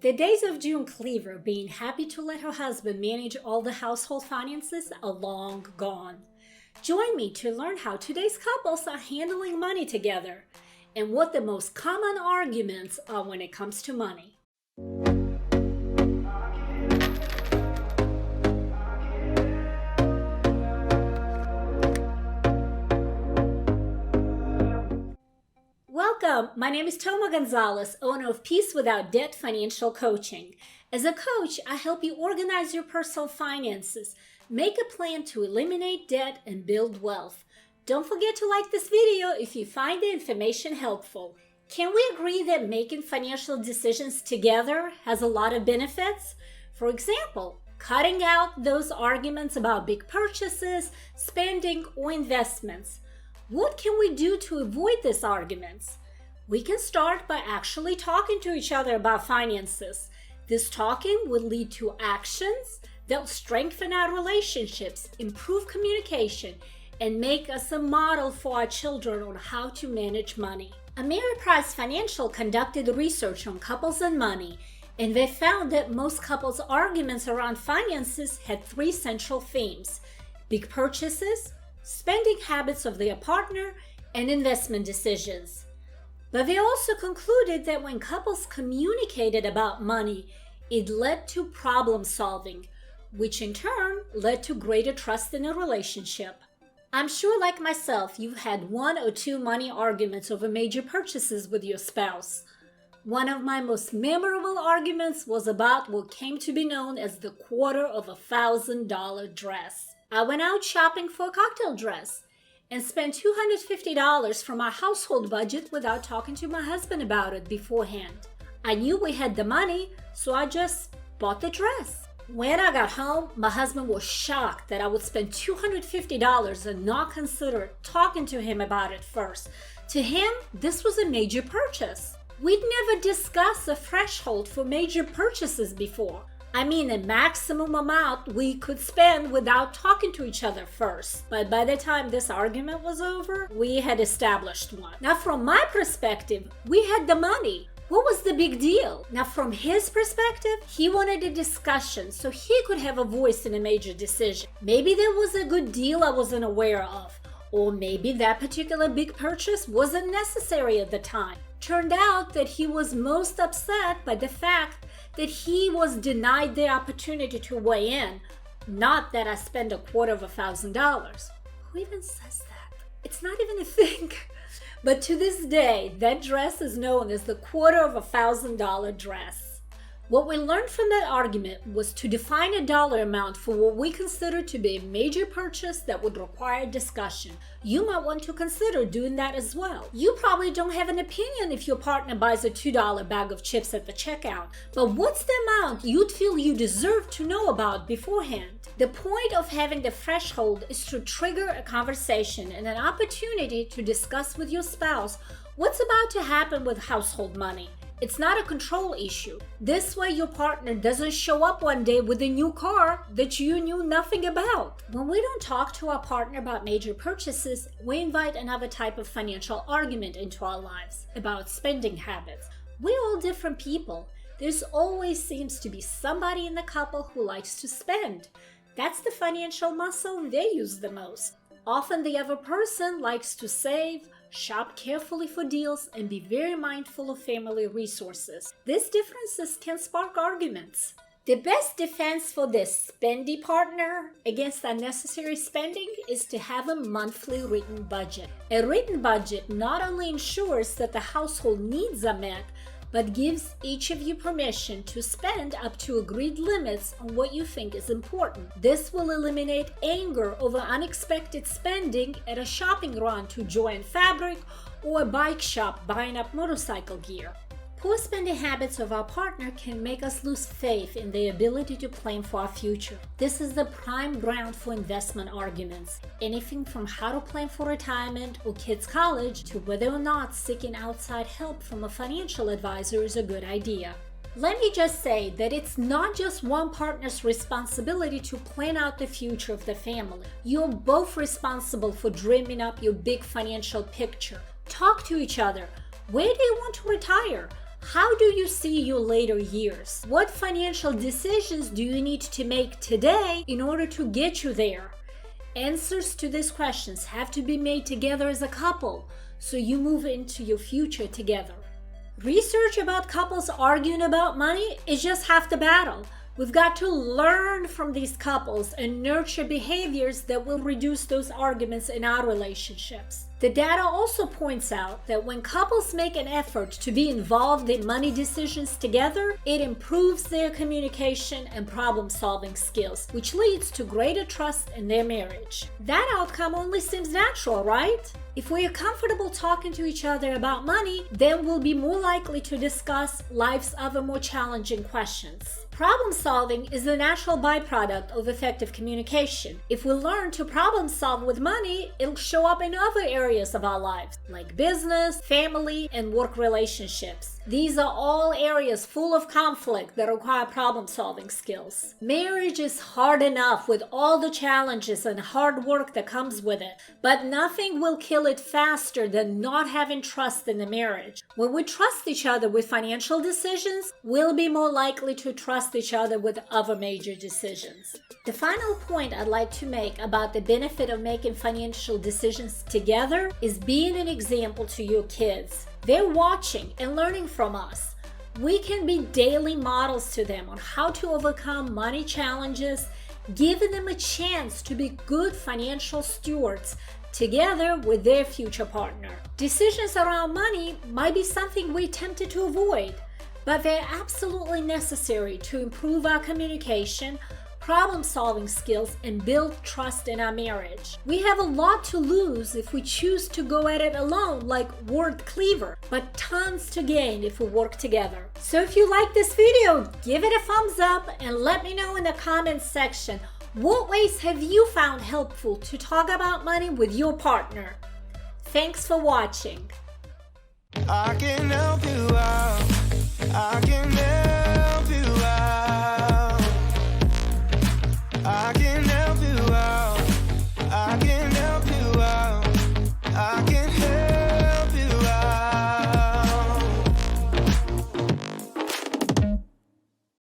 The days of June Cleaver being happy to let her husband manage all the household finances are long gone. Join me to learn how today's couples are handling money together and what the most common arguments are when it comes to money. Welcome, my name is Toma Gonzalez, owner of Peace Without Debt Financial Coaching. As a coach, I help you organize your personal finances, make a plan to eliminate debt, and build wealth. Don't forget to like this video if you find the information helpful. Can we agree that making financial decisions together has a lot of benefits? For example, cutting out those arguments about big purchases, spending, or investments. What can we do to avoid these arguments? We can start by actually talking to each other about finances. This talking will lead to actions that will strengthen our relationships, improve communication, and make us a model for our children on how to manage money. Ameriprise Financial conducted research on couples and money, and they found that most couples' arguments around finances had three central themes: big purchases, spending habits of their partner, and investment decisions. But they also concluded that when couples communicated about money, it led to problem solving, which in turn led to greater trust in a relationship. I'm sure, like myself, you've had one or two money arguments over major purchases with your spouse. One of my most memorable arguments was about what came to be known as the $250,000 dress. I went out shopping for a cocktail dress and spent $250 from our household budget without talking to my husband about it beforehand. I knew we had the money, so I just bought the dress. When I got home, my husband was shocked that I would spend $250 and not consider talking to him about it first. To him, this was a major purchase. We'd never discussed a threshold for major purchases before. I mean, a maximum amount we could spend without talking to each other first. But by the time this argument was over, we had established one. Now, from my perspective, we had the money. What was the big deal? Now, from his perspective, he wanted a discussion so he could have a voice in a major decision. Maybe there was a good deal I wasn't aware of, or maybe that particular big purchase wasn't necessary at the time. Turned out that he was most upset by the fact that he was denied the opportunity to weigh in, not that I spent $250,000. Who even says that? It's not even a thing. But to this day, that dress is known as the $250,000 dress. What we learned from that argument was to define a dollar amount for what we consider to be a major purchase that would require discussion. You might want to consider doing that as well. You probably don't have an opinion if your partner buys a $2 bag of chips at the checkout, but what's the amount you'd feel you deserve to know about beforehand? The point of having the threshold is to trigger a conversation and an opportunity to discuss with your spouse what's about to happen with household money. It's not a control issue. This way your partner doesn't show up one day with a new car that you knew nothing about. When we don't talk to our partner about major purchases, we invite another type of financial argument into our lives about spending habits. We're all different people. There's always seems to be somebody in the couple who likes to spend. That's the financial muscle they use the most. Often the other person likes to save, shop carefully for deals, and be very mindful of family resources. These differences can spark arguments. The best defense for this spendy partner against unnecessary spending is to have a monthly written budget. A written budget not only ensures that the household needs are met, but gives each of you permission to spend up to agreed limits on what you think is important. This will eliminate anger over unexpected spending at a shopping run to Joann Fabric or a bike shop buying up motorcycle gear. Poor spending habits of our partner can make us lose faith in the ability to plan for our future. This is the prime ground for investment arguments. Anything from how to plan for retirement or kids' college to whether or not seeking outside help from a financial advisor is a good idea. Let me just say that it's not just one partner's responsibility to plan out the future of the family. You're both responsible for dreaming up your big financial picture. Talk to each other. Where do you want to retire? How do you see your later years? What financial decisions do you need to make today in order to get you there? Answers to these questions have to be made together as a couple, so you move into your future together. Research about couples arguing about money is just half the battle. We've got to learn from these couples and nurture behaviors that will reduce those arguments in our relationships. The data also points out that when couples make an effort to be involved in money decisions together, it improves their communication and problem-solving skills, which leads to greater trust in their marriage. That outcome only seems natural, right? If we are comfortable talking to each other about money, then we'll be more likely to discuss life's other more challenging questions. Problem solving is the natural byproduct of effective communication. If we learn to problem solve with money, it'll show up in other areas of our lives, like business, family, and work relationships. These are all areas full of conflict that require problem solving skills. Marriage is hard enough with all the challenges and hard work that comes with it, but nothing will kill it faster than not having trust in the marriage. When we trust each other with financial decisions, we'll be more likely to trust each other with other major decisions. The final point I'd like to make about the benefit of making financial decisions together is being an example to your kids. They're watching and learning from us. We can be daily models to them on how to overcome money challenges, giving them a chance to be good financial stewards together with their future partner. Decisions around money might be something we're tempted to avoid, but they're absolutely necessary to improve our communication, problem-solving skills, and build trust in our marriage. We have a lot to lose if we choose to go at it alone like Ward Cleaver, but tons to gain if we work together. So if you like this video, give it a thumbs up and let me know in the comments section, what ways have you found helpful to talk about money with your partner? Thanks for watching. I can help you out. I can